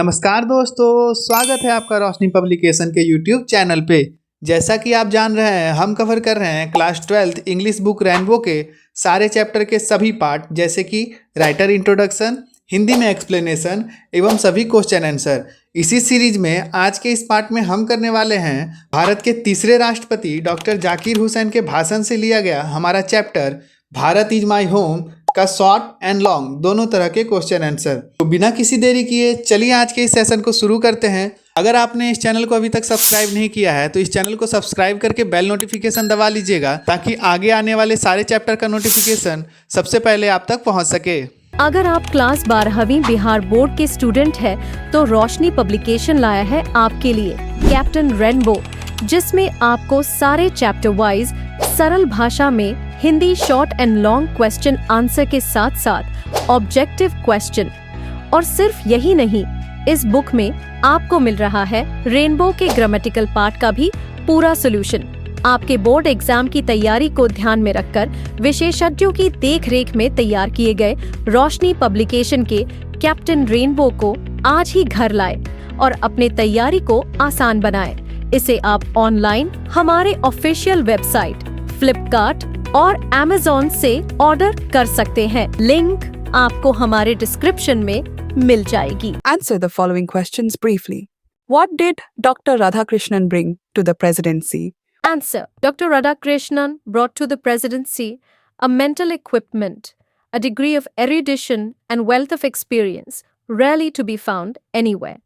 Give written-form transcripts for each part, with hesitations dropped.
नमस्कार दोस्तों, स्वागत है आपका रोशनी पब्लिकेशन के यूट्यूब चैनल पे। जैसा कि आप जान रहे हैं, हम कवर कर रहे हैं class 12th English book rainbow के सारे चैप्टर के सभी पार्ट, जैसे कि राइटर इंट्रोडक्शन, हिंदी में एक्सप्लेनेशन एवं सभी क्वेश्चन आंसर। इसी सीरीज में आज के इस पार्ट में हम करने वाले हैं भारत के तीसरे राष्ट्रपति डॉक्टर जाकिर हुसैन के भाषण से लिया गया हमारा chapter Bharat is my home का शॉर्ट एंड लॉन्ग दोनों तरह के क्वेश्चन आंसर। तो बिना किसी देरी किए चलिए आज के इस सेशन को शुरू करते हैं। अगर आपने इस चैनल को अभी तक सब्सक्राइब नहीं किया है तो इस चैनल को सब्सक्राइब करके बेल नोटिफिकेशन दबा लीजिएगा, ताकि आगे आने वाले सारे चैप्टर का नोटिफिकेशन सबसे पहले आप तक पहुंच सके। अगर आप क्लास 12वीं बिहार बोर्ड के स्टूडेंट हैं तो रोशनी पब्लिकेशन लाया है आपके लिए कैप्टन रेनबो, जिसमें आपको सारे चैप्टर वाइज सरल भाषा में Hindi short and long question answer के साथ साथ ऑब्जेक्टिव क्वेश्चन। और सिर्फ यही नहीं, इस बुक में आपको मिल रहा है रेनबो के ग्रामेटिकल पार्ट का भी पूरा सोल्यूशन। आपके बोर्ड एग्जाम की तैयारी को ध्यान में रखकर विशेषज्ञों की देखरेख में तैयार किए गए रोशनी पब्लिकेशन के कैप्टन रेनबो को आज ही घर लाए और अपने तैयारी को आसान बनाए। इसे आप ऑनलाइन हमारे ऑफिशियल वेबसाइट फ्लिपकार्ट और Amazon से ऑर्डर कर सकते हैं। लिंक आपको हमारे डिस्क्रिप्शन में मिल जाएगी। Answer the following questions briefly. What did Dr. Radhakrishnan bring to the presidency? Answer. Dr. Radhakrishnan brought to the presidency a mental equipment, a degree of erudition and wealth of experience, rarely to be found anywhere.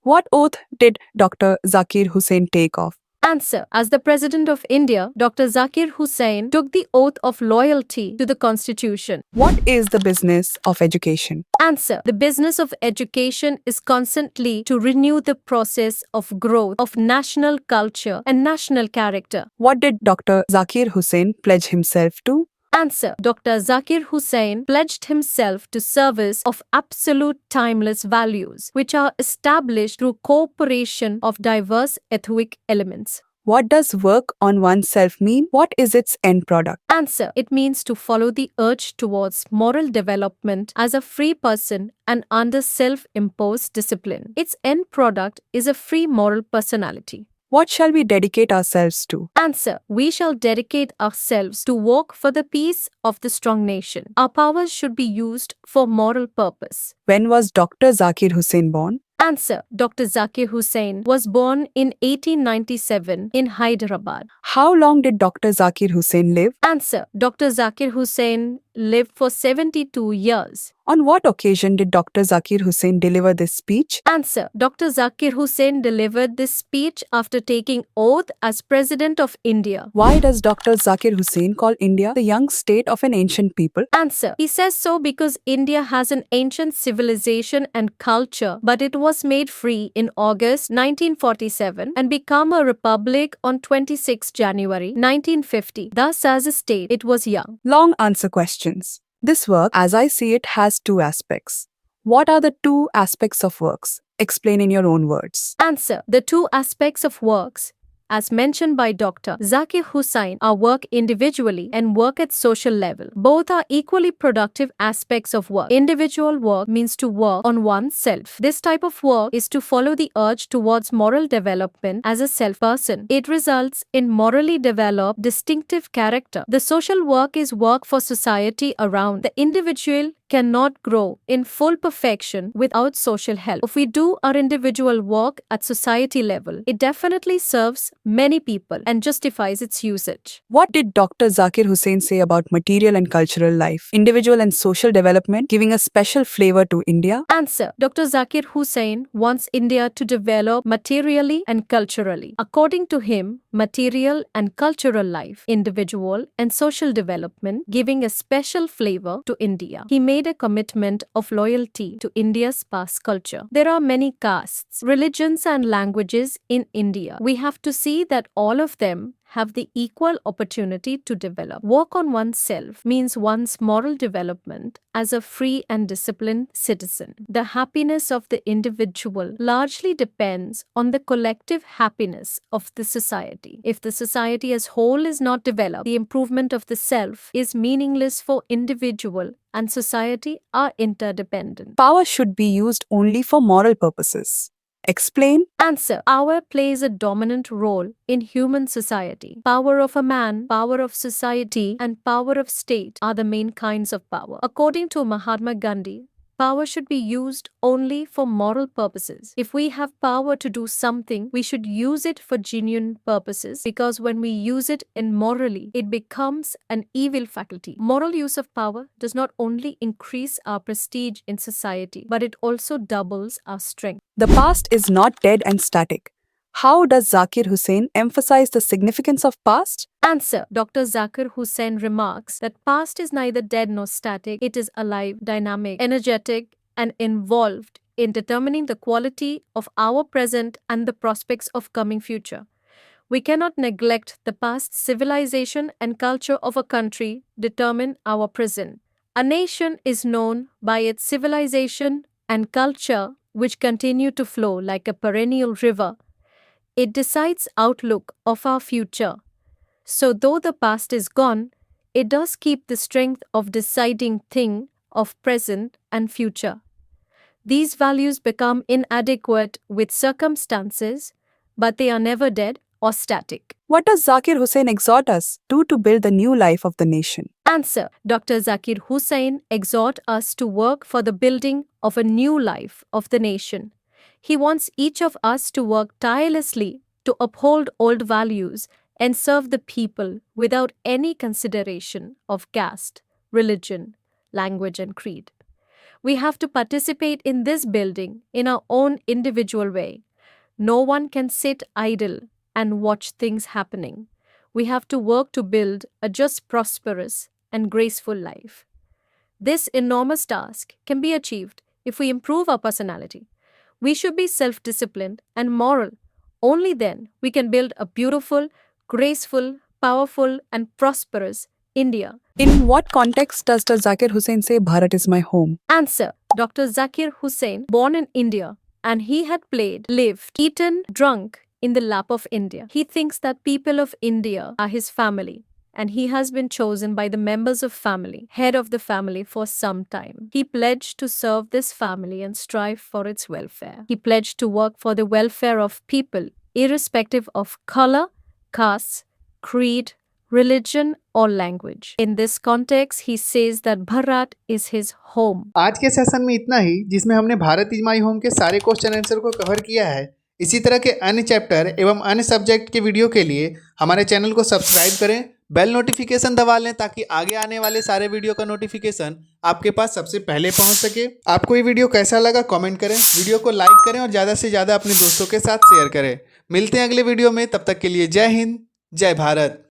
What oath did Dr. Zakir Hussain take off? Answer. As the President of India, Dr. Zakir Hussain took the oath of loyalty to the Constitution. What is the business of education? Answer. The business of education is constantly to renew the process of growth of national culture and national character. What did Dr. Zakir Hussain pledge himself to? Answer. Dr. Zakir Hussain pledged himself to service of absolute timeless values, which are established through cooperation of diverse ethnic elements. What does work on oneself mean? What is its end product? Answer. It means to follow the urge towards moral development as a free person and under self-imposed discipline. Its end product is a free moral personality. What shall we dedicate ourselves to? Answer. We shall dedicate ourselves to work for the peace of the strong nation. Our powers should be used for moral purpose. When was Dr. Zakir Hussain born? Answer. Dr. Zakir Hussain was born in 1897 in Hyderabad. How long did Dr. Zakir Hussain live? Answer. Dr. Zakir Hussain lived for 72 years. On what occasion did Dr. Zakir Hussain deliver this speech? Answer. Dr. Zakir Hussain delivered this speech after taking oath as President of India. Why does Dr. Zakir Hussain call India the young state of an ancient people? Answer. He says so because India has an ancient civilization and culture, but it was made free in August 1947 and became a republic on 26 January 1950. Thus, as a state, it was young. Long answer questions. This work, as I see it, has two aspects. What are the two aspects of works? Explain in your own words. Answer. The two aspects of works, as mentioned by Dr. Zakir Hussain, are work individually and work at social level. Both are equally productive aspects of work. Individual work means to work on oneself. This type of work is to follow the urge towards moral development as a self-person. It results in morally developed distinctive character. The social work is work for society around. The individual cannot grow in full perfection without social help. If we do our individual work at society level, it definitely serves many people and justifies its usage. What did Dr. Zakir Hussain say about material and cultural life, individual and social development, giving a special flavor to India? Answer. Dr. Zakir Hussain wants India to develop materially and culturally. According to him, material and cultural life, individual and social development, giving a special flavor to India. He made a commitment of loyalty to India's past culture. There are many castes, religions and languages in India. We have to see that all of them have the equal opportunity to develop. Work on oneself means one's moral development as a free and disciplined citizen. The happiness of the individual largely depends on the collective happiness of the society. If the society as whole is not developed, the improvement of the self is meaningless for individual and society are interdependent. Power should be used only for moral purposes. Explain. Answer. Power plays a dominant role in human society. Power of a man, power of society, and power of state are the main kinds of power. According to Mahatma Gandhi, power should be used only for moral purposes. If we have power to do something, we should use it for genuine purposes, because when we use it immorally, it becomes an evil faculty. Moral use of power does not only increase our prestige in society, but it also doubles our strength. The past is not dead and static. How does Zakir Hussain emphasize the significance of past? Answer. Dr. Zakir Hussain remarks that past is neither dead nor static. It is alive, dynamic, energetic, and involved in determining the quality of our present and the prospects of coming future. We cannot neglect the past. Civilization and culture of a country determine our present. A nation is known by its civilization and culture, which continue to flow like a perennial river. It decides outlook of our future. So though the past is gone, it does keep the strength of deciding thing of present and future. These values become inadequate with circumstances, but they are never dead or static. What does Zakir Hussain exhort us to build the new life of the nation? Answer. Dr. Zakir Hussain exhort us to work for the building of a new life of the nation. He wants each of us to work tirelessly to uphold old values and serve the people without any consideration of caste, religion, language, and creed. We have to participate in this building in our own individual way. No one can sit idle and watch things happening. We have to work to build a just, prosperous, and graceful life. This enormous task can be achieved if we improve our personality. We should be self-disciplined and moral. Only then we can build a beautiful, graceful, powerful, and prosperous India. In what context does Dr. Zakir Hussain say Bharat is my home? Answer. Dr. Zakir Hussain, born in India, and he had played, lived, eaten, drunk in the lap of India. He thinks that people of India are his family, and he has been chosen by the members of family, head of the family, for some time. He pledged to serve this family and strive for its welfare. He pledged to work for the welfare of people, irrespective of color, caste, creed, religion, or language. In this context, he says that Bharat is his home. आज के session में इतना ही, जिसमें हमने Bharat is my home के सारे question answer को cover किया है। इसी तरह के अन्य चैप्टर एवं अन्य सब्जेक्ट के वीडियो के लिए हमारे चैनल को सब्सक्राइब करें, बेल नोटिफिकेशन दबा लें ताकि आगे आने वाले सारे वीडियो का नोटिफिकेशन आपके पास सबसे पहले पहुंच सके। आपको ये वीडियो कैसा लगा कमेंट करें, वीडियो को लाइक करें और ज़्यादा से ज़्यादा अपने दोस्तों के साथ शेयर करें। मिलते हैं अगले वीडियो में, तब तक के लिए जय हिंद, जय भारत।